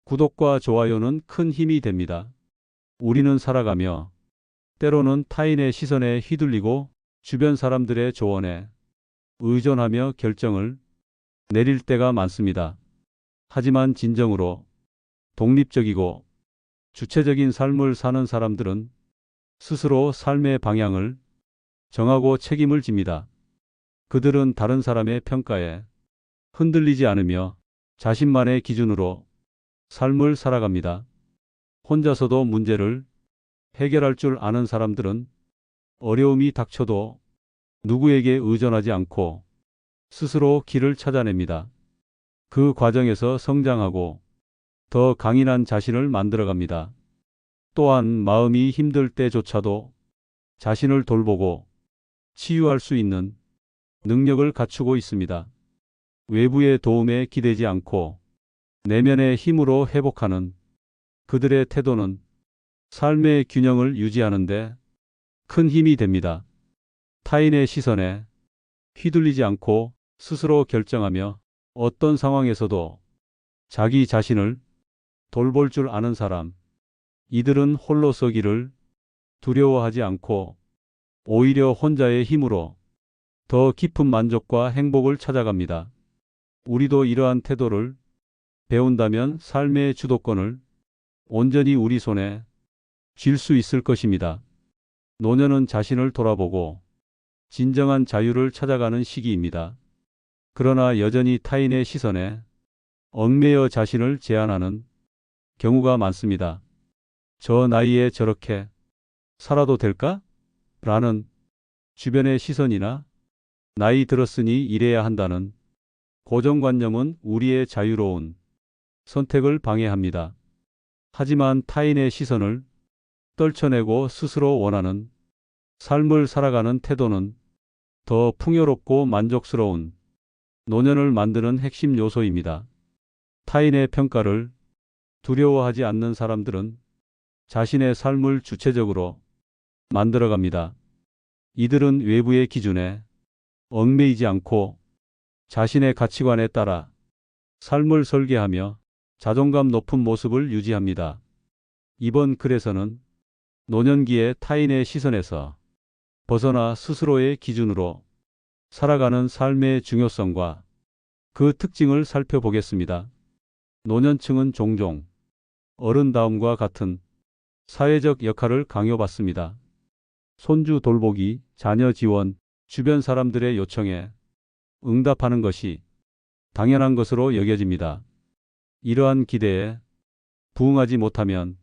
구독과 좋아요는 큰 힘이 됩니다. 우리는 살아가며 때로는 타인의 시선에 휘둘리고 주변 사람들의 조언에 의존하며 결정을 내릴 때가 많습니다. 하지만 진정으로 독립적이고 주체적인 삶을 사는 사람들은 스스로 삶의 방향을 정하고 책임을 집니다. 그들은 다른 사람의 평가에 흔들리지 않으며 자신만의 기준으로 삶을 살아갑니다. 혼자서도 문제를 해결할 줄 아는 사람들은 어려움이 닥쳐도 누구에게 의존하지 않고 스스로 길을 찾아냅니다. 그 과정에서 성장하고 더 강인한 자신을 만들어갑니다. 또한 마음이 힘들 때조차도 자신을 돌보고 치유할 수 있는 능력을 갖추고 있습니다. 외부의 도움에 기대지 않고 내면의 힘으로 회복하는 그들의 태도는 삶의 균형을 유지하는 데 큰 힘이 됩니다. 타인의 시선에 휘둘리지 않고 스스로 결정하며 어떤 상황에서도 자기 자신을 돌볼 줄 아는 사람, 이들은 홀로 서기를 두려워하지 않고 오히려 혼자의 힘으로 더 깊은 만족과 행복을 찾아갑니다. 우리도 이러한 태도를 배운다면 삶의 주도권을 온전히 우리 손에 쥘 수 있을 것입니다. 노년은 자신을 돌아보고 진정한 자유를 찾아가는 시기입니다. 그러나 여전히 타인의 시선에 얽매여 자신을 제한하는 경우가 많습니다. 저 나이에 저렇게 살아도 될까? 라는 주변의 시선이나 나이 들었으니 이래야 한다는 고정관념은 우리의 자유로운 선택을 방해합니다. 하지만 타인의 시선을 떨쳐내고 스스로 원하는 삶을 살아가는 태도는 더 풍요롭고 만족스러운 노년을 만드는 핵심 요소입니다. 타인의 평가를 두려워하지 않는 사람들은 자신의 삶을 주체적으로 만들어갑니다. 이들은 외부의 기준에 얽매이지 않고 자신의 가치관에 따라 삶을 설계하며 자존감 높은 모습을 유지합니다. 이번 글에서는 노년기의 타인의 시선에서 벗어나 스스로의 기준으로 살아가는 삶의 중요성과 그 특징을 살펴보겠습니다. 노년층은 종종 어른다움과 같은 사회적 역할을 강요받습니다. 손주 돌보기, 자녀 지원, 주변 사람들의 요청에 응답하는 것이 당연한 것으로 여겨집니다. 이러한 기대에 부응하지 못하면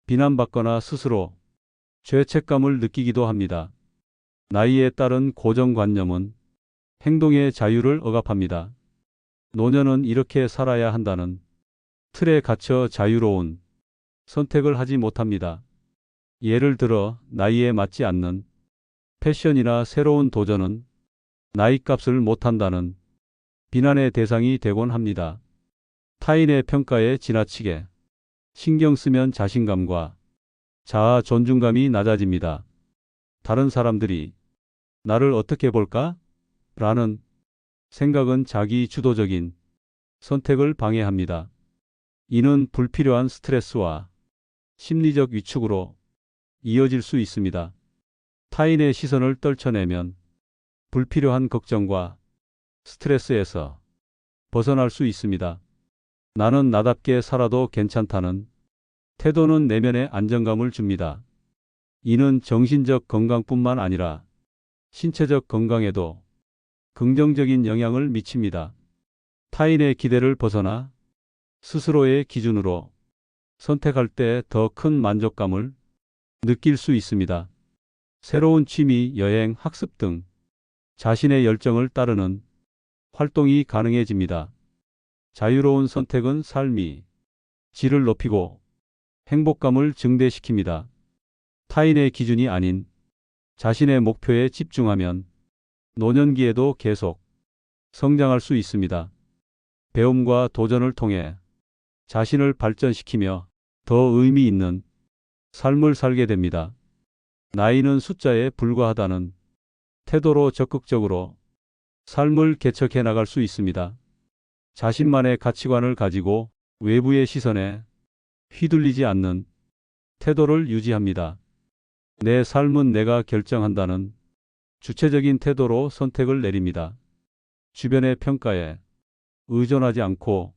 비난받거나 스스로 죄책감을 느끼기도 합니다. 나이에 따른 고정관념은 행동의 자유를 억압합니다. 노년은 이렇게 살아야 한다는 틀에 갇혀 자유로운 선택을 하지 못합니다. 예를 들어 나이에 맞지 않는 패션이나 새로운 도전은 나이값을 못한다는 비난의 대상이 되곤 합니다. 타인의 평가에 지나치게 신경 쓰면 자신감과 자아 존중감이 낮아집니다. 다른 사람들이 나를 어떻게 볼까? 라는 생각은 자기 주도적인 선택을 방해합니다. 이는 불필요한 스트레스와 심리적 위축으로 이어질 수 있습니다. 타인의 시선을 떨쳐내면 불필요한 걱정과 스트레스에서 벗어날 수 있습니다. 나는 나답게 살아도 괜찮다는 태도는 내면의 안정감을 줍니다. 이는 정신적 건강뿐만 아니라 신체적 건강에도 긍정적인 영향을 미칩니다. 타인의 기대를 벗어나 스스로의 기준으로 선택할 때 더 큰 만족감을 느낄 수 있습니다. 새로운 취미, 여행, 학습 등 자신의 열정을 따르는 활동이 가능해집니다. 자유로운 선택은 삶의 질을 높이고 행복감을 증대시킵니다. 타인의 기준이 아닌 자신의 목표에 집중하면 노년기에도 계속 성장할 수 있습니다. 배움과 도전을 통해 자신을 발전시키며 더 의미 있는 삶을 살게 됩니다. 나이는 숫자에 불과하다는 태도로 적극적으로 삶을 개척해 나갈 수 있습니다. 자신만의 가치관을 가지고 외부의 시선에 휘둘리지 않는 태도를 유지합니다. 내 삶은 내가 결정한다는 주체적인 태도로 선택을 내립니다. 주변의 평가에 의존하지 않고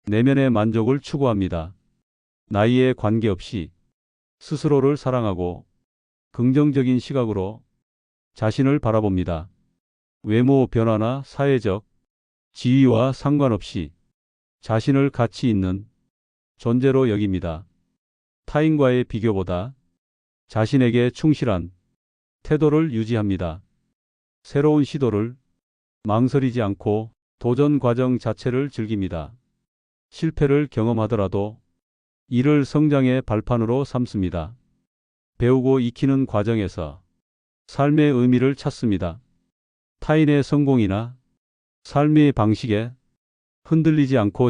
내면의 만족을 추구합니다. 나이에 관계없이 스스로를 사랑하고 긍정적인 시각으로 자신을 바라봅니다. 외모 변화나 사회적 지위와 상관없이 자신을 가치 있는 존재로 여깁니다. 타인과의 비교보다 자신에게 충실한 태도를 유지합니다. 새로운 시도를 망설이지 않고 도전 과정 자체를 즐깁니다. 실패를 경험하더라도 이를 성장의 발판으로 삼습니다. 배우고 익히는 과정에서 삶의 의미를 찾습니다. 타인의 성공이나 삶의 방식에 흔들리지 않고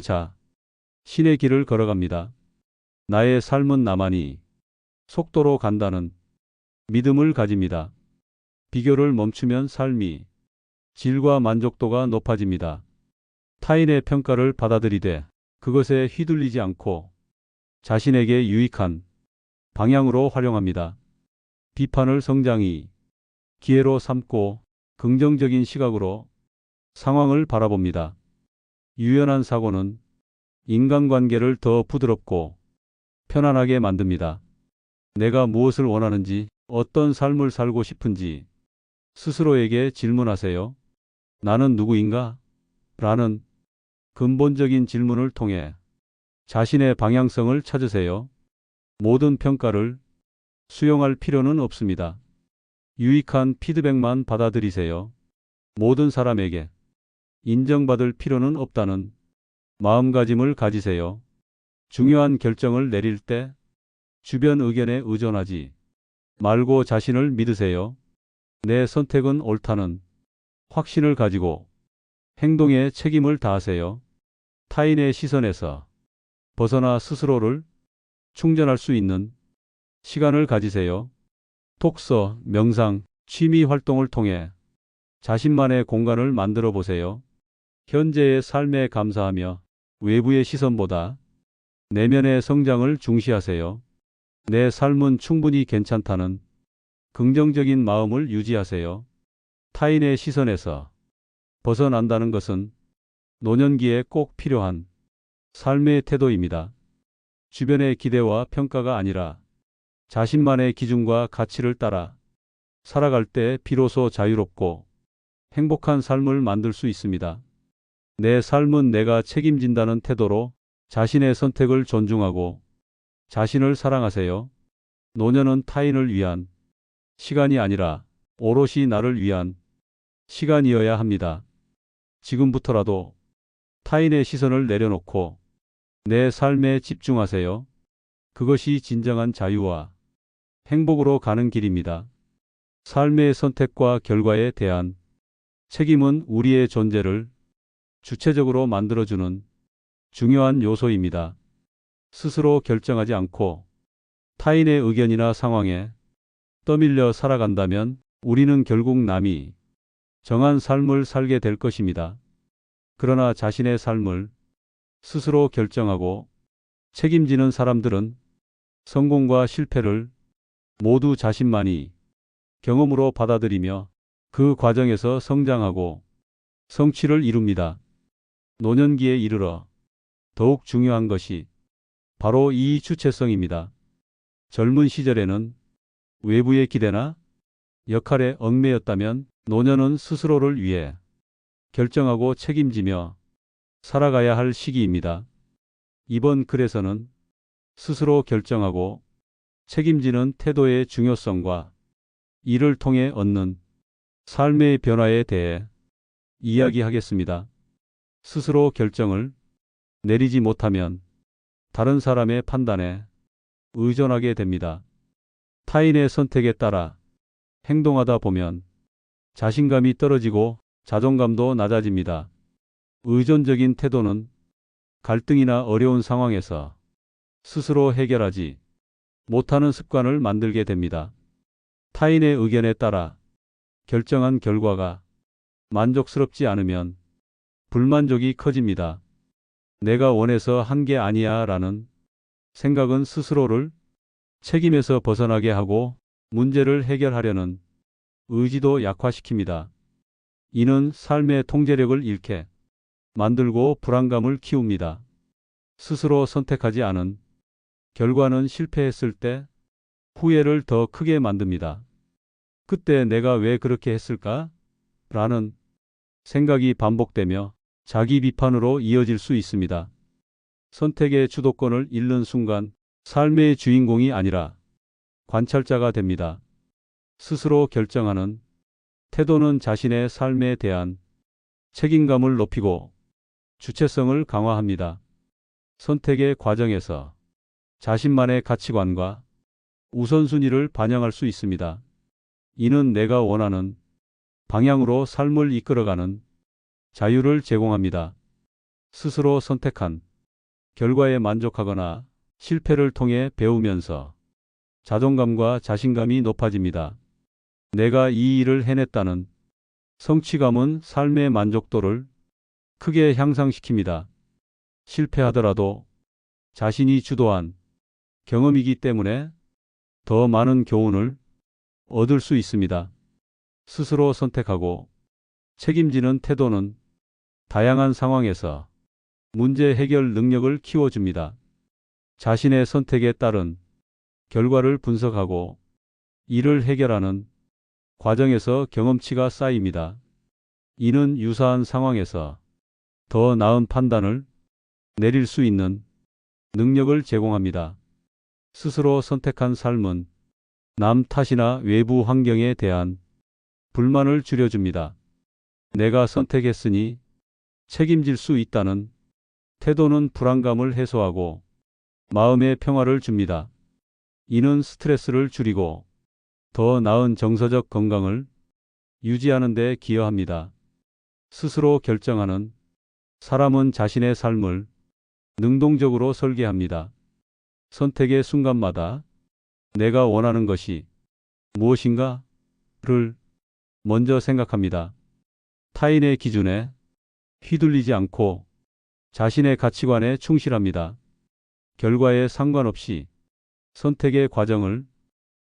신의 길을 걸어갑니다. 나의 삶은 나만이 속도로 간다는 믿음을 가집니다. 비교를 멈추면 삶이 질과 만족도가 높아집니다. 타인의 평가를 받아들이되 그것에 휘둘리지 않고 자신에게 유익한 방향으로 활용합니다. 비판을 성장의 기회로 삼고 긍정적인 시각으로 상황을 바라봅니다. 유연한 사고는 인간관계를 더 부드럽고 편안하게 만듭니다. 내가 무엇을 원하는지, 어떤 삶을 살고 싶은지 스스로에게 질문하세요. 나는 누구인가? 라는 근본적인 질문을 통해 자신의 방향성을 찾으세요. 모든 평가를 수용할 필요는 없습니다. 유익한 피드백만 받아들이세요. 모든 사람에게 인정받을 필요는 없다는 마음가짐을 가지세요. 중요한 결정을 내릴 때 주변 의견에 의존하지 말고 자신을 믿으세요. 내 선택은 옳다는 확신을 가지고 행동에 책임을 다하세요. 타인의 시선에서 벗어나 스스로를 충전할 수 있는 시간을 가지세요. 독서, 명상, 취미 활동을 통해 자신만의 공간을 만들어 보세요. 현재의 삶에 감사하며 외부의 시선보다 내면의 성장을 중시하세요. 내 삶은 충분히 괜찮다는 긍정적인 마음을 유지하세요. 타인의 시선에서 벗어난다는 것은 노년기에 꼭 필요한 삶의 태도입니다. 주변의 기대와 평가가 아니라 자신만의 기준과 가치를 따라 살아갈 때 비로소 자유롭고 행복한 삶을 만들 수 있습니다. 내 삶은 내가 책임진다는 태도로 자신의 선택을 존중하고 자신을 사랑하세요. 노년은 타인을 위한 시간이 아니라 오롯이 나를 위한 시간이어야 합니다. 지금부터라도 타인의 시선을 내려놓고 내 삶에 집중하세요. 그것이 진정한 자유와 행복으로 가는 길입니다. 삶의 선택과 결과에 대한 책임은 우리의 존재를 주체적으로 만들어주는 중요한 요소입니다. 스스로 결정하지 않고 타인의 의견이나 상황에 떠밀려 살아간다면 우리는 결국 남이 정한 삶을 살게 될 것입니다. 그러나 자신의 삶을 스스로 결정하고 책임지는 사람들은 성공과 실패를 모두 자신만이 경험으로 받아들이며 그 과정에서 성장하고 성취를 이룹니다. 노년기에 이르러 더욱 중요한 것이 바로 이 주체성입니다. 젊은 시절에는 외부의 기대나 역할에 얽매였다면 노년은 스스로를 위해 결정하고 책임지며 살아가야 할 시기입니다. 이번 글에서는 스스로 결정하고 책임지는 태도의 중요성과 이를 통해 얻는 삶의 변화에 대해 이야기하겠습니다. 스스로 결정을 내리지 못하면 다른 사람의 판단에 의존하게 됩니다. 타인의 선택에 따라 행동하다 보면 자신감이 떨어지고 자존감도 낮아집니다. 의존적인 태도는 갈등이나 어려운 상황에서 스스로 해결하지 못하는 습관을 만들게 됩니다. 타인의 의견에 따라 결정한 결과가 만족스럽지 않으면 불만족이 커집니다. 내가 원해서 한 게 아니야 라는 생각은 스스로를 책임에서 벗어나게 하고 문제를 해결하려는 의지도 약화시킵니다. 이는 삶의 통제력을 잃게 만들고 불안감을 키웁니다. 스스로 선택하지 않은 결과는 실패했을 때 후회를 더 크게 만듭니다. 그때 내가 왜 그렇게 했을까? 라는 생각이 반복되며 자기 비판으로 이어질 수 있습니다. 선택의 주도권을 잃는 순간 삶의 주인공이 아니라 관찰자가 됩니다. 스스로 결정하는 태도는 자신의 삶에 대한 책임감을 높이고 주체성을 강화합니다. 선택의 과정에서 자신만의 가치관과 우선순위를 반영할 수 있습니다. 이는 내가 원하는 방향으로 삶을 이끌어가는 자유를 제공합니다. 스스로 선택한 결과에 만족하거나 실패를 통해 배우면서 자존감과 자신감이 높아집니다. 내가 이 일을 해냈다는 성취감은 삶의 만족도를 크게 향상시킵니다. 실패하더라도 자신이 주도한 경험이기 때문에 더 많은 교훈을 얻을 수 있습니다. 스스로 선택하고 책임지는 태도는 다양한 상황에서 문제 해결 능력을 키워줍니다. 자신의 선택에 따른 결과를 분석하고 이를 해결하는 과정에서 경험치가 쌓입니다. 이는 유사한 상황에서 더 나은 판단을 내릴 수 있는 능력을 제공합니다. 스스로 선택한 삶은 남 탓이나 외부 환경에 대한 불만을 줄여줍니다. 내가 선택했으니 책임질 수 있다는 태도는 불안감을 해소하고 마음의 평화를 줍니다. 이는 스트레스를 줄이고 더 나은 정서적 건강을 유지하는 데 기여합니다. 스스로 결정하는 사람은 자신의 삶을 능동적으로 설계합니다. 선택의 순간마다 내가 원하는 것이 무엇인가를 먼저 생각합니다. 타인의 기준에 휘둘리지 않고 자신의 가치관에 충실합니다. 결과에 상관없이 선택의 과정을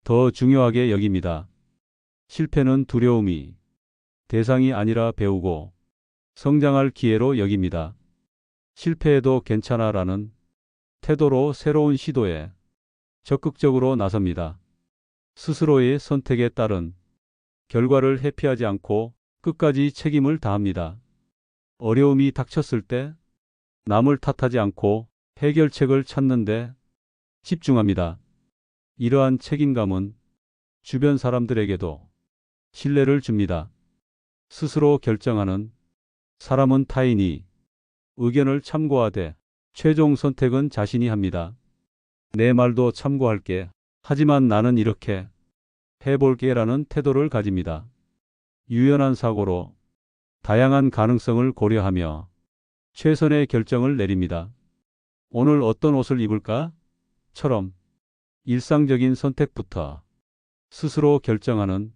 더 중요하게 여깁니다. 실패는 두려움이 대상이 아니라 배우고 성장할 기회로 여깁니다. 실패해도 괜찮아라는 태도로 새로운 시도에 적극적으로 나섭니다. 스스로의 선택에 따른 결과를 회피하지 않고 끝까지 책임을 다합니다. 어려움이 닥쳤을 때 남을 탓하지 않고 해결책을 찾는 데 집중합니다. 이러한 책임감은 주변 사람들에게도 신뢰를 줍니다. 스스로 결정하는 사람은 타인이 의견을 참고하되 최종 선택은 자신이 합니다. 내 말도 참고할게. 하지만 나는 이렇게 해볼게 라는 태도를 가집니다. 유연한 사고로 다양한 가능성을 고려하며 최선의 결정을 내립니다. 오늘 어떤 옷을 입을까? 처럼 일상적인 선택부터 스스로 결정하는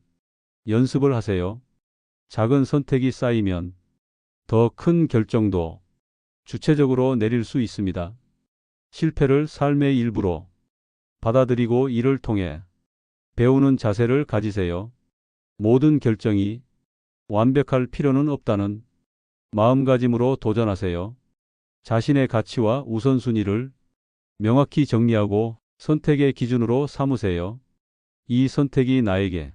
연습을 하세요. 작은 선택이 쌓이면 더 큰 결정도 주체적으로 내릴 수 있습니다. 실패를 삶의 일부로 받아들이고 이를 통해 배우는 자세를 가지세요. 모든 결정이 완벽할 필요는 없다는 마음가짐으로 도전하세요. 자신의 가치와 우선순위를 명확히 정리하고 선택의 기준으로 삼으세요. 이 선택이 나에게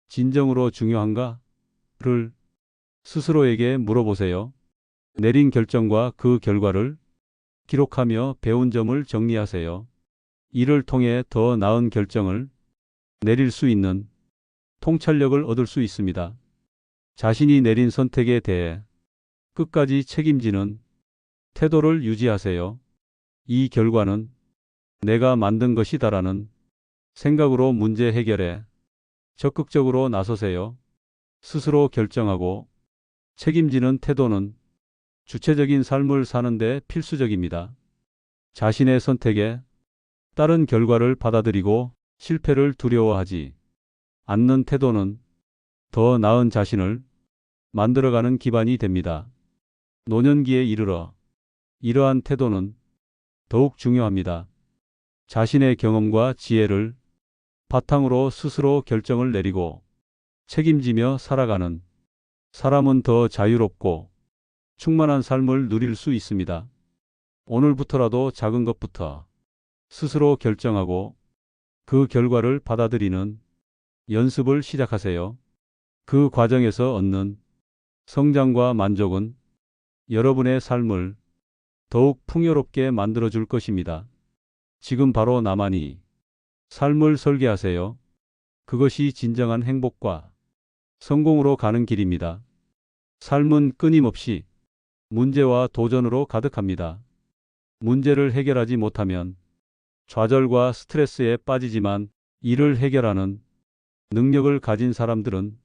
진정으로 중요한가?를 스스로에게 물어보세요. 내린 결정과 그 결과를 기록하며 배운 점을 정리하세요. 이를 통해 더 나은 결정을 내릴 수 있는 통찰력을 얻을 수 있습니다. 자신이 내린 선택에 대해 끝까지 책임지는 태도를 유지하세요. 이 결과는 내가 만든 것이다라는 생각으로 문제 해결에 적극적으로 나서세요. 스스로 결정하고 책임지는 태도는 주체적인 삶을 사는 데 필수적입니다. 자신의 선택에 따른 결과를 받아들이고 실패를 두려워하지 않는 태도는 더 나은 자신을 만들어가는 기반이 됩니다. 노년기에 이르러 이러한 태도는 더욱 중요합니다. 자신의 경험과 지혜를 바탕으로 스스로 결정을 내리고 책임지며 살아가는 사람은 더 자유롭고 충만한 삶을 누릴 수 있습니다. 오늘부터라도 작은 것부터 스스로 결정하고 그 결과를 받아들이는 연습을 시작하세요. 그 과정에서 얻는 성장과 만족은 여러분의 삶을 더욱 풍요롭게 만들어줄 것입니다. 지금 바로 나만이 삶을 설계하세요. 그것이 진정한 행복과 성공으로 가는 길입니다. 삶은 끊임없이 문제와 도전으로 가득합니다. 문제를 해결하지 못하면 좌절과 스트레스에 빠지지만 이를 해결하는 능력을 가진 사람들은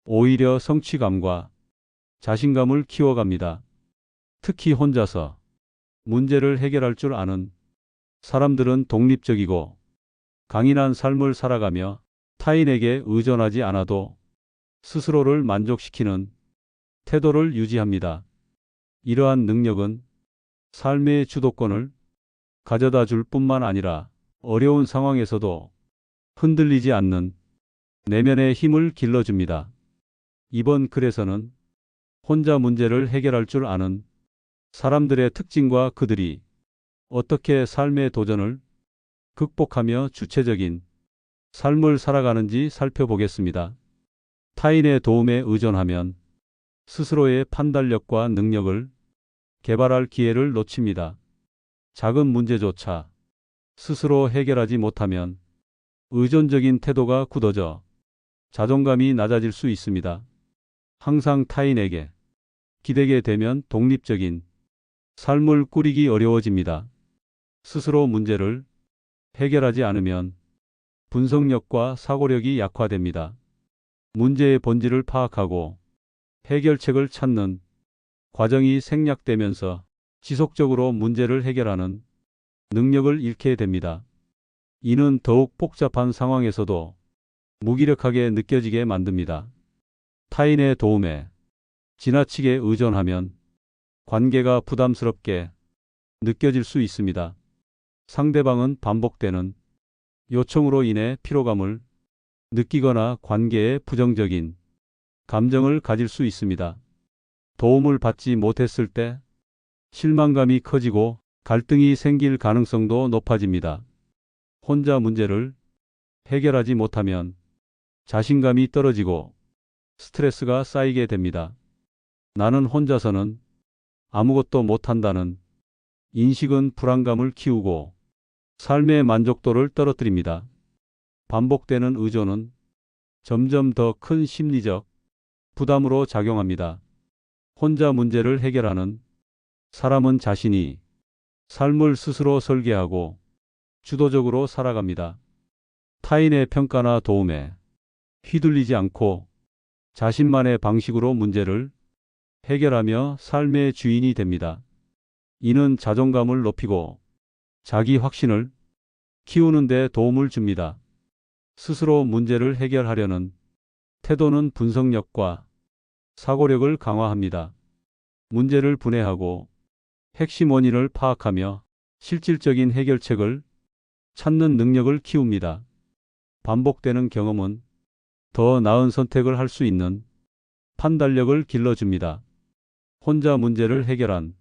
오히려 성취감과 자신감을 키워갑니다. 특히 혼자서 문제를 해결할 줄 아는 사람들은 독립적이고 강인한 삶을 살아가며 타인에게 의존하지 않아도 스스로를 만족시키는 태도를 유지합니다. 이러한 능력은 삶의 주도권을 가져다 줄 뿐만 아니라 어려운 상황에서도 흔들리지 않는 내면의 힘을 길러줍니다. 이번 글에서는 혼자 문제를 해결할 줄 아는 사람들의 특징과 그들이 어떻게 삶의 도전을 극복하며 주체적인 삶을 살아가는지 살펴보겠습니다. 타인의 도움에 의존하면 스스로의 판단력과 능력을 개발할 기회를 놓칩니다. 작은 문제조차 스스로 해결하지 못하면 의존적인 태도가 굳어져 자존감이 낮아질 수 있습니다. 항상 타인에게 기대게 되면 독립적인 삶을 꾸리기 어려워집니다. 스스로 문제를 해결하지 않으면 분석력과 사고력이 약화됩니다. 문제의 본질을 파악하고 해결책을 찾는 과정이 생략되면서 지속적으로 문제를 해결하는 능력을 잃게 됩니다. 이는 더욱 복잡한 상황에서도 무기력하게 느껴지게 만듭니다. 타인의 도움에 지나치게 의존하면 관계가 부담스럽게 느껴질 수 있습니다. 상대방은 반복되는 요청으로 인해 피로감을 느끼거나 관계에 부정적인 감정을 가질 수 있습니다. 도움을 받지 못했을 때 실망감이 커지고 갈등이 생길 가능성도 높아집니다. 혼자 문제를 해결하지 못하면 자신감이 떨어지고 스트레스가 쌓이게 됩니다. 나는 혼자서는 아무것도 못한다는 인식은 불안감을 키우고 삶의 만족도를 떨어뜨립니다. 반복되는 의존은 점점 더 큰 심리적 부담으로 작용합니다. 혼자 문제를 해결하는 사람은 자신이 삶을 스스로 설계하고 주도적으로 살아갑니다. 타인의 평가나 도움에 휘둘리지 않고 자신만의 방식으로 문제를 해결하며 삶의 주인이 됩니다. 이는 자존감을 높이고 자기 확신을 키우는 데 도움을 줍니다. 스스로 문제를 해결하려는 태도는 분석력과 사고력을 강화합니다. 문제를 분해하고 핵심 원인을 파악하며 실질적인 해결책을 찾는 능력을 키웁니다. 반복되는 경험은 더 나은 선택을 할 수 있는 판단력을 길러줍니다. 혼자 문제를 해결한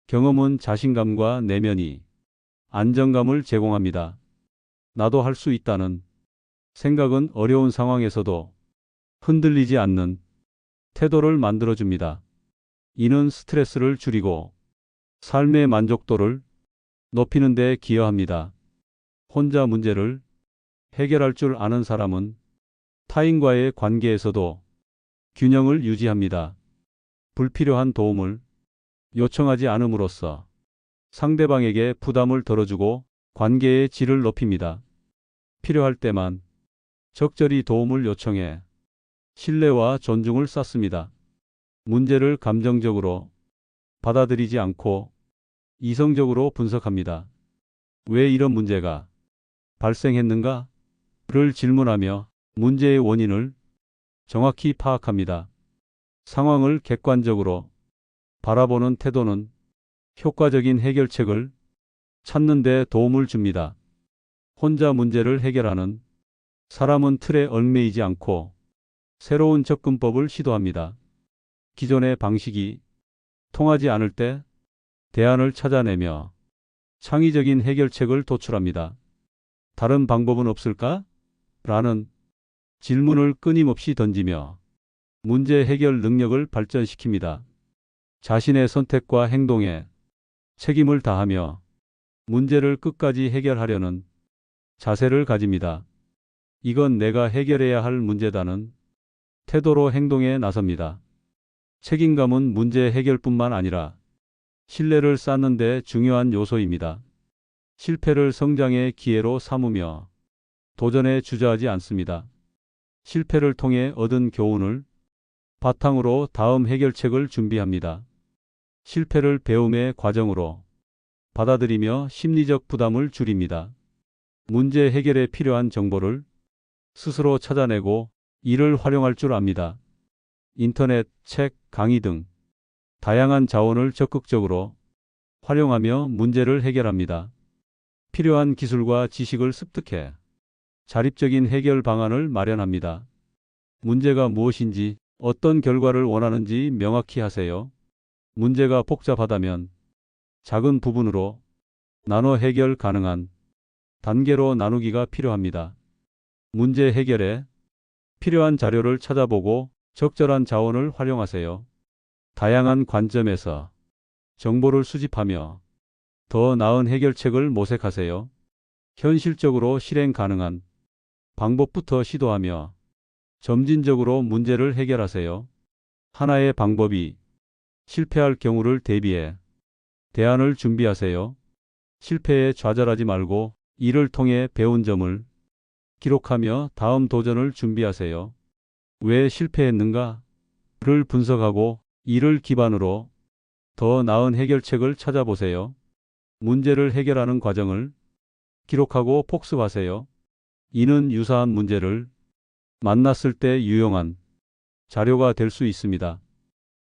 경험은 자신감과 내면이 안정감을 제공합니다. 나도 할 수 있다는 생각은 어려운 상황에서도 흔들리지 않는 태도를 만들어줍니다. 이는 스트레스를 줄이고 삶의 만족도를 높이는 데 기여합니다. 혼자 문제를 해결할 줄 아는 사람은 타인과의 관계에서도 균형을 유지합니다. 불필요한 도움을 요청하지 않음으로써 상대방에게 부담을 덜어주고 관계의 질을 높입니다. 필요할 때만 적절히 도움을 요청해 신뢰와 존중을 쌓습니다. 문제를 감정적으로 받아들이지 않고 이성적으로 분석합니다. 왜 이런 문제가 발생했는가? 를 질문하며 문제의 원인을 정확히 파악합니다. 상황을 객관적으로 바라보는 태도는 효과적인 해결책을 찾는 데 도움을 줍니다. 혼자 문제를 해결하는 사람은 틀에 얽매이지 않고 새로운 접근법을 시도합니다. 기존의 방식이 통하지 않을 때 대안을 찾아내며 창의적인 해결책을 도출합니다. 다른 방법은 없을까? 라는 질문을 끊임없이 던지며 문제 해결 능력을 발전시킵니다. 자신의 선택과 행동에 책임을 다하며 문제를 끝까지 해결하려는 자세를 가집니다. 이건 내가 해결해야 할 문제다는 태도로 행동에 나섭니다. 책임감은 문제 해결뿐만 아니라 신뢰를 쌓는 데 중요한 요소입니다. 실패를 성장의 기회로 삼으며 도전에 주저하지 않습니다. 실패를 통해 얻은 교훈을 바탕으로 다음 해결책을 준비합니다. 실패를 배움의 과정으로 받아들이며 심리적 부담을 줄입니다. 문제 해결에 필요한 정보를 스스로 찾아내고 이를 활용할 줄 압니다. 인터넷, 책, 강의 등 다양한 자원을 적극적으로 활용하며 문제를 해결합니다. 필요한 기술과 지식을 습득해 자립적인 해결 방안을 마련합니다. 문제가 무엇인지, 어떤 결과를 원하는지 명확히 하세요. 문제가 복잡하다면 작은 부분으로 나눠 해결 가능한 단계로 나누기가 필요합니다. 문제 해결에 필요한 자료를 찾아보고 적절한 자원을 활용하세요. 다양한 관점에서 정보를 수집하며 더 나은 해결책을 모색하세요. 현실적으로 실행 가능한 방법부터 시도하며 점진적으로 문제를 해결하세요. 하나의 방법이 실패할 경우를 대비해 대안을 준비하세요. 실패에 좌절하지 말고 이를 통해 배운 점을 기록하며 다음 도전을 준비하세요. 왜 실패했는가를 분석하고 이를 기반으로 더 나은 해결책을 찾아보세요. 문제를 해결하는 과정을 기록하고 복습하세요. 이는 유사한 문제를 만났을 때 유용한 자료가 될 수 있습니다.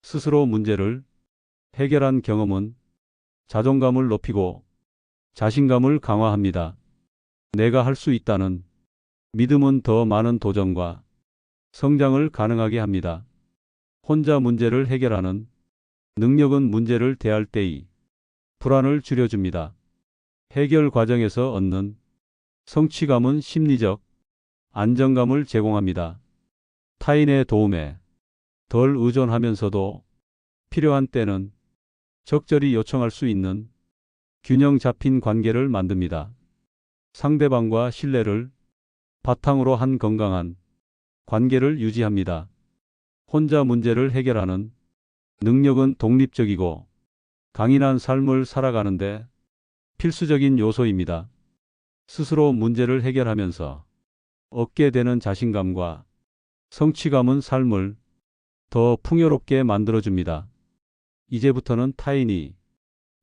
스스로 문제를 해결한 경험은 자존감을 높이고 자신감을 강화합니다. 내가 할 수 있다는 믿음은 더 많은 도전과 성장을 가능하게 합니다. 혼자 문제를 해결하는 능력은 문제를 대할 때의 불안을 줄여줍니다. 해결 과정에서 얻는 성취감은 심리적 안정감을 제공합니다. 타인의 도움에 덜 의존하면서도 필요한 때는 적절히 요청할 수 있는 균형 잡힌 관계를 만듭니다. 상대방과 신뢰를 바탕으로 한 건강한 관계를 유지합니다. 혼자 문제를 해결하는 능력은 독립적이고 강인한 삶을 살아가는데 필수적인 요소입니다. 스스로 문제를 해결하면서 얻게 되는 자신감과 성취감은 삶을 더 풍요롭게 만들어줍니다. 이제부터는 타인이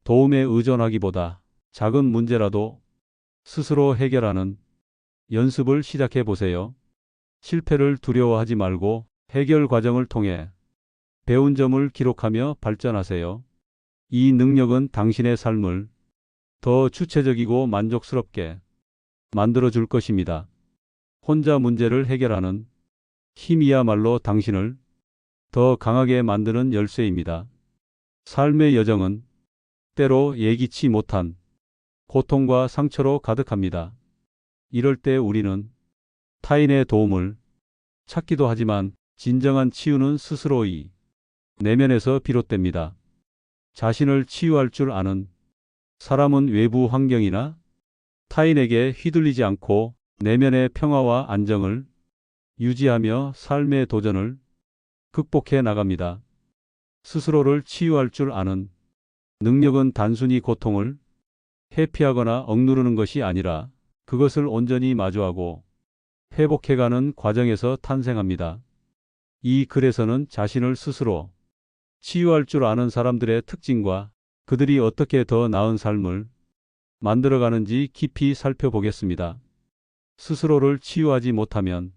도움에 의존하기보다 작은 문제라도 스스로 해결하는 연습을 시작해 보세요. 실패를 두려워하지 말고 해결 과정을 통해 배운 점을 기록하며 발전하세요. 이 능력은 당신의 삶을 더 주체적이고 만족스럽게 만들어 줄 것입니다. 혼자 문제를 해결하는 힘이야말로 당신을 더 강하게 만드는 열쇠입니다. 삶의 여정은 때로 예기치 못한 고통과 상처로 가득합니다. 이럴 때 우리는 타인의 도움을 찾기도 하지만 진정한 치유는 스스로의 내면에서 비롯됩니다. 자신을 치유할 줄 아는 사람은 외부 환경이나 타인에게 휘둘리지 않고 내면의 평화와 안정을 유지하며 삶의 도전을 극복해 나갑니다. 스스로를 치유할 줄 아는 능력은 단순히 고통을 회피하거나 억누르는 것이 아니라 그것을 온전히 마주하고 회복해가는 과정에서 탄생합니다. 이 글에서는 자신을 스스로 치유할 줄 아는 사람들의 특징과 그들이 어떻게 더 나은 삶을 만들어가는지 깊이 살펴보겠습니다. 스스로를 치유하지 못하면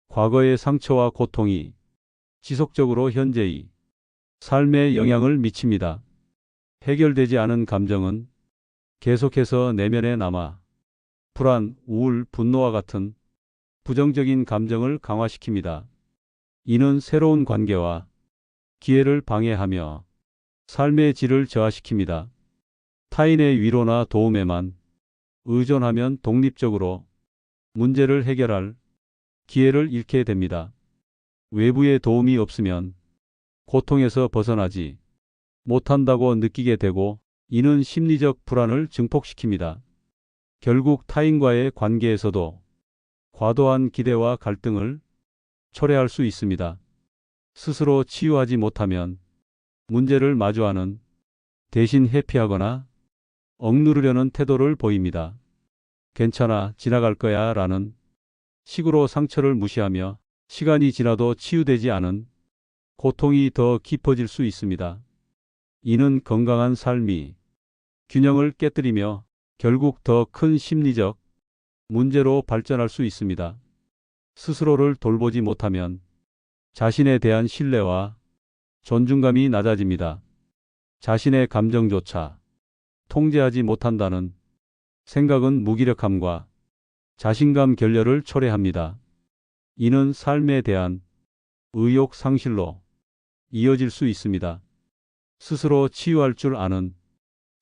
과거의 상처와 고통이 지속적으로 현재의 삶에 영향을 미칩니다. 해결되지 않은 감정은 계속해서 내면에 남아 불안, 우울, 분노와 같은 부정적인 감정을 강화시킵니다. 이는 새로운 관계와 기회를 방해하며 삶의 질을 저하시킵니다. 타인의 위로나 도움에만 의존하면 독립적으로 문제를 해결할 기회를 잃게 됩니다. 외부의 도움이 없으면 고통에서 벗어나지 못한다고 느끼게 되고, 이는 심리적 불안을 증폭시킵니다. 결국 타인과의 관계에서도 과도한 기대와 갈등을 초래할 수 있습니다. 스스로 치유하지 못하면 문제를 마주하는 대신 회피하거나 억누르려는 태도를 보입니다. 괜찮아, 지나갈 거야 라는 식으로 상처를 무시하며 시간이 지나도 치유되지 않은 고통이 더 깊어질 수 있습니다. 이는 건강한 삶이 균형을 깨뜨리며 결국 더 큰 심리적 문제로 발전할 수 있습니다. 스스로를 돌보지 못하면 자신에 대한 신뢰와 존중감이 낮아집니다. 자신의 감정조차 통제하지 못한다는 생각은 무기력함과 자신감 결여를 초래합니다. 이는 삶에 대한 의욕 상실로 이어질 수 있습니다. 스스로 치유할 줄 아는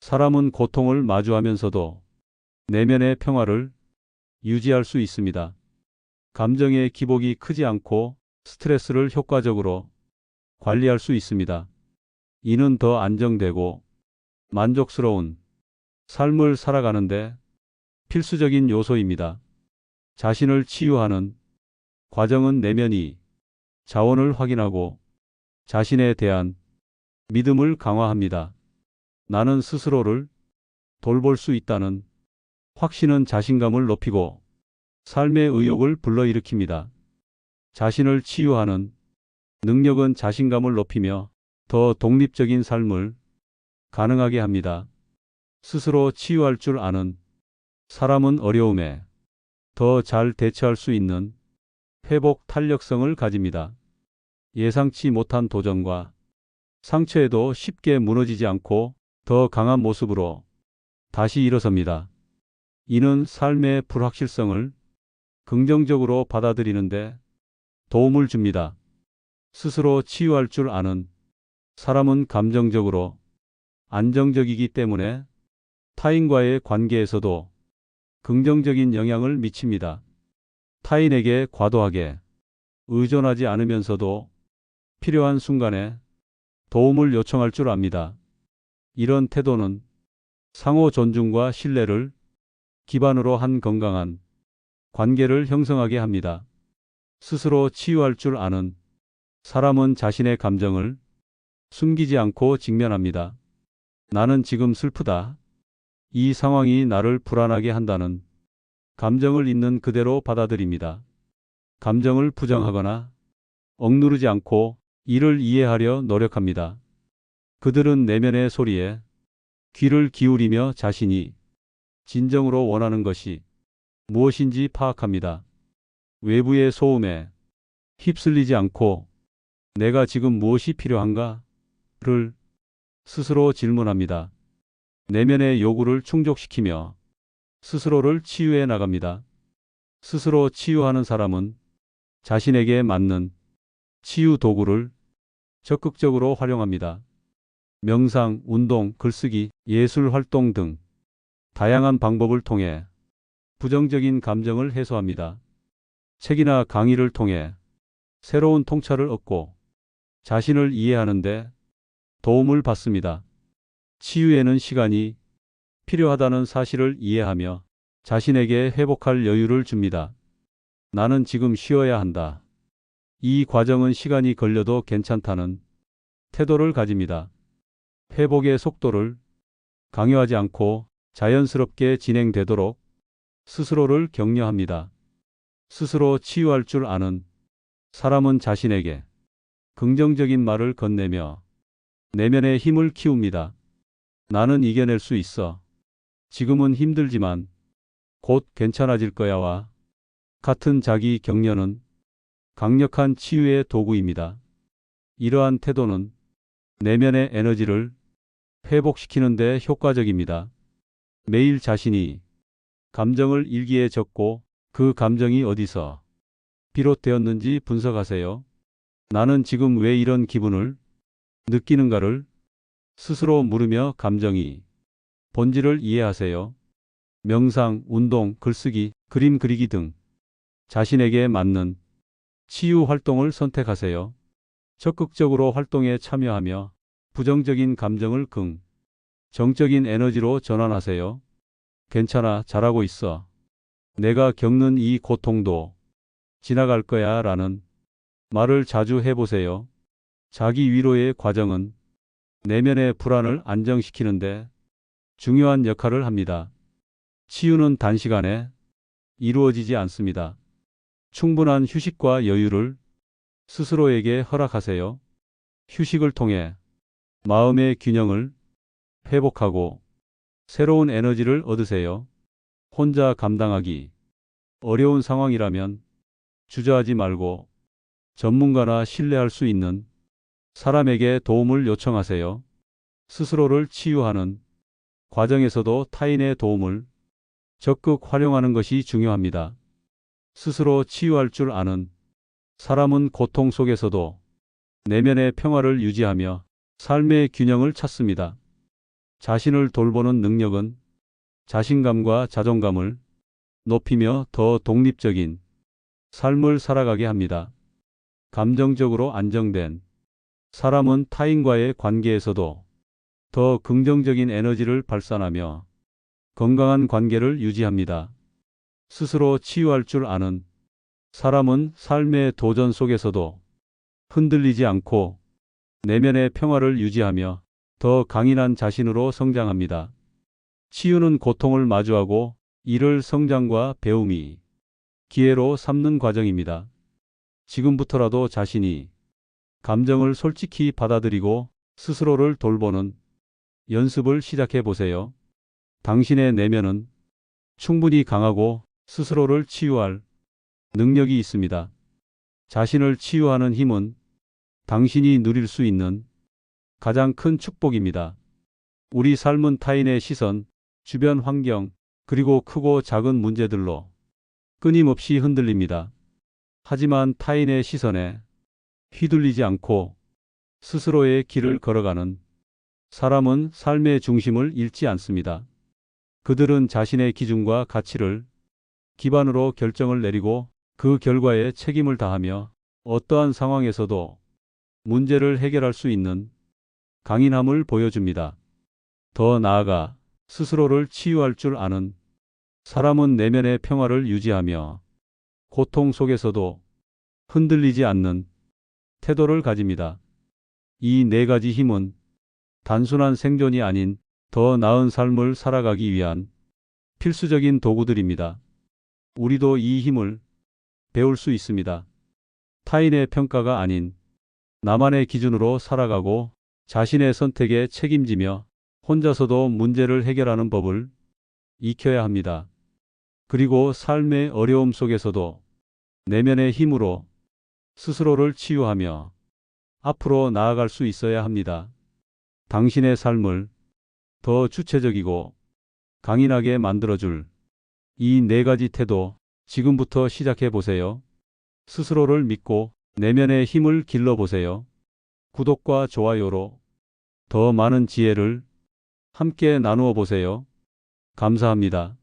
사람은 고통을 마주하면서도 내면의 평화를 유지할 수 있습니다. 감정의 기복이 크지 않고 스트레스를 효과적으로 관리할 수 있습니다. 이는 더 안정되고 만족스러운 삶을 살아가는데 필수적인 요소입니다. 자신을 치유하는 과정은 내면이 자원을 확인하고 자신에 대한 믿음을 강화합니다. 나는 스스로를 돌볼 수 있다는 확신은 자신감을 높이고 삶의 의욕을 불러일으킵니다. 자신을 치유하는 능력은 자신감을 높이며 더 독립적인 삶을 가능하게 합니다. 스스로 치유할 줄 아는 사람은 어려움에 더 잘 대처할 수 있는 회복 탄력성을 가집니다. 예상치 못한 도전과 상처에도 쉽게 무너지지 않고 더 강한 모습으로 다시 일어섭니다. 이는 삶의 불확실성을 긍정적으로 받아들이는데 도움을 줍니다. 스스로 치유할 줄 아는 사람은 감정적으로 안정적이기 때문에 타인과의 관계에서도 긍정적인 영향을 미칩니다. 타인에게 과도하게 의존하지 않으면서도 필요한 순간에 도움을 요청할 줄 압니다. 이런 태도는 상호 존중과 신뢰를 기반으로 한 건강한 관계를 형성하게 합니다. 스스로 치유할 줄 아는 사람은 자신의 감정을 숨기지 않고 직면합니다. 나는 지금 슬프다. 이 상황이 나를 불안하게 한다는 감정을 있는 그대로 받아들입니다. 감정을 부정하거나 억누르지 않고 이를 이해하려 노력합니다. 그들은 내면의 소리에 귀를 기울이며 자신이 진정으로 원하는 것이 무엇인지 파악합니다. 외부의 소음에 휩쓸리지 않고 내가 지금 무엇이 필요한가를 스스로 질문합니다. 내면의 요구를 충족시키며 스스로를 치유해 나갑니다. 스스로 치유하는 사람은 자신에게 맞는 치유 도구를 적극적으로 활용합니다. 명상, 운동, 글쓰기, 예술 활동 등 다양한 방법을 통해 부정적인 감정을 해소합니다. 책이나 강의를 통해 새로운 통찰을 얻고 자신을 이해하는 데 도움을 받습니다. 치유에는 시간이 필요하다는 사실을 이해하며 자신에게 회복할 여유를 줍니다. 나는 지금 쉬어야 한다. 이 과정은 시간이 걸려도 괜찮다는 태도를 가집니다. 회복의 속도를 강요하지 않고 자연스럽게 진행되도록 스스로를 격려합니다. 스스로 치유할 줄 아는 사람은 자신에게 긍정적인 말을 건네며 내면의 힘을 키웁니다. 나는 이겨낼 수 있어. 지금은 힘들지만 곧 괜찮아질 거야와 같은 자기 격려는 강력한 치유의 도구입니다. 이러한 태도는 내면의 에너지를 회복시키는 데 효과적입니다. 매일 자신이 감정을 일기에 적고 그 감정이 어디서 비롯되었는지 분석하세요. 나는 지금 왜 이런 기분을 느끼는가를 스스로 물으며 감정이 본질을 이해하세요. 명상, 운동, 글쓰기, 그림 그리기 등 자신에게 맞는 치유 활동을 선택하세요. 적극적으로 활동에 참여하며 부정적인 감정을 정적인 에너지로 전환하세요. 괜찮아, 잘하고 있어. 내가 겪는 이 고통도 지나갈 거야 라는 말을 자주 해보세요. 자기 위로의 과정은 내면의 불안을 안정시키는데 중요한 역할을 합니다. 치유는 단시간에 이루어지지 않습니다. 충분한 휴식과 여유를 스스로에게 허락하세요. 휴식을 통해 마음의 균형을 회복하고 새로운 에너지를 얻으세요. 혼자 감당하기 어려운 상황이라면 주저하지 말고 전문가나 신뢰할 수 있는 사람에게 도움을 요청하세요. 스스로를 치유하는 과정에서도 타인의 도움을 적극 활용하는 것이 중요합니다. 스스로 치유할 줄 아는 사람은 고통 속에서도 내면의 평화를 유지하며 삶의 균형을 찾습니다. 자신을 돌보는 능력은 자신감과 자존감을 높이며 더 독립적인 삶을 살아가게 합니다. 감정적으로 안정된 사람은 타인과의 관계에서도 더 긍정적인 에너지를 발산하며 건강한 관계를 유지합니다. 스스로 치유할 줄 아는 사람은 삶의 도전 속에서도 흔들리지 않고 내면의 평화를 유지하며 더 강인한 자신으로 성장합니다. 치유는 고통을 마주하고 이를 성장과 배움이 기회로 삼는 과정입니다. 지금부터라도 자신이 감정을 솔직히 받아들이고 스스로를 돌보는 연습을 시작해 보세요. 당신의 내면은 충분히 강하고 스스로를 치유할 능력이 있습니다. 자신을 치유하는 힘은 당신이 누릴 수 있는 가장 큰 축복입니다. 우리 삶은 타인의 시선, 주변 환경, 그리고 크고 작은 문제들로 끊임없이 흔들립니다. 하지만 타인의 시선에 휘둘리지 않고 스스로의 길을 걸어가는 사람은 삶의 중심을 잃지 않습니다. 그들은 자신의 기준과 가치를 기반으로 결정을 내리고 그 결과에 책임을 다하며 어떠한 상황에서도 문제를 해결할 수 있는 강인함을 보여줍니다. 더 나아가 스스로를 치유할 줄 아는 사람은 내면의 평화를 유지하며 고통 속에서도 흔들리지 않는 태도를 가집니다. 이 네 가지 힘은 단순한 생존이 아닌 더 나은 삶을 살아가기 위한 필수적인 도구들입니다. 우리도 이 힘을 배울 수 있습니다. 타인의 평가가 아닌 나만의 기준으로 살아가고 자신의 선택에 책임지며 혼자서도 문제를 해결하는 법을 익혀야 합니다. 그리고 삶의 어려움 속에서도 내면의 힘으로 스스로를 치유하며 앞으로 나아갈 수 있어야 합니다. 당신의 삶을 더 주체적이고 강인하게 만들어줄 이 네 가지 태도 지금부터 시작해 보세요. 스스로를 믿고 내면의 힘을 길러보세요. 구독과 좋아요로 더 많은 지혜를 함께 나누어 보세요. 감사합니다.